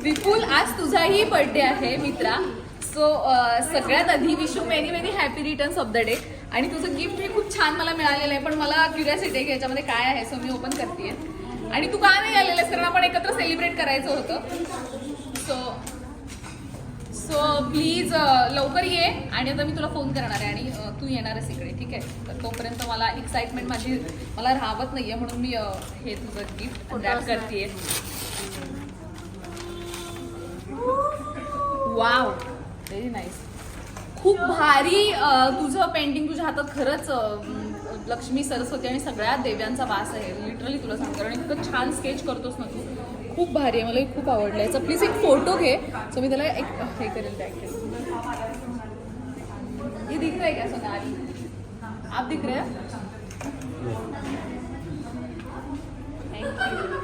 विपुल, आज तुझाही बर्थडे आहे मित्रा. सो सगळ्यात आधी wish you many many happy returns of the day. आणि तुझं गिफ्ट हे खूप छान मला मिळालेलं आहे, पण मला क्युरियोसिटी आहे की याच्यामध्ये काय आहे. सो मी ओपन करते. आणि तू का नाही आलेलं आहेस, कारण आपण एकत्र सेलिब्रेट करायचं होतं. सो प्लीज लवकर ये. आणि आता मी तुला फोन करणार आहे आणि तू येणार आहेस इकडे, ठीक आहे. तर तोपर्यंत मला एक्साइटमेंट मला राहत नाहीये, म्हणून मी हे तुझं गिफ्ट रॅप करते. Wow, very nice. खूप भारी तुझं पेंटिंग तुझ्या हातात. खरंच लक्ष्मी, सरस्वती आणि सगळ्या देव्यांचा वास आहे. लिटरली तुला सांगतो. आणि इतकं छान स्केच करतोस ना तू, खूप भारी आहे. मला खूप आवडलं याचा. प्लीज एक फोटो घे. सो मी त्याला एक हे करेल, टॅग करेल. हे दिख रहा है क्या सोनाली? आप दिख रहे हैं? थँक्यू.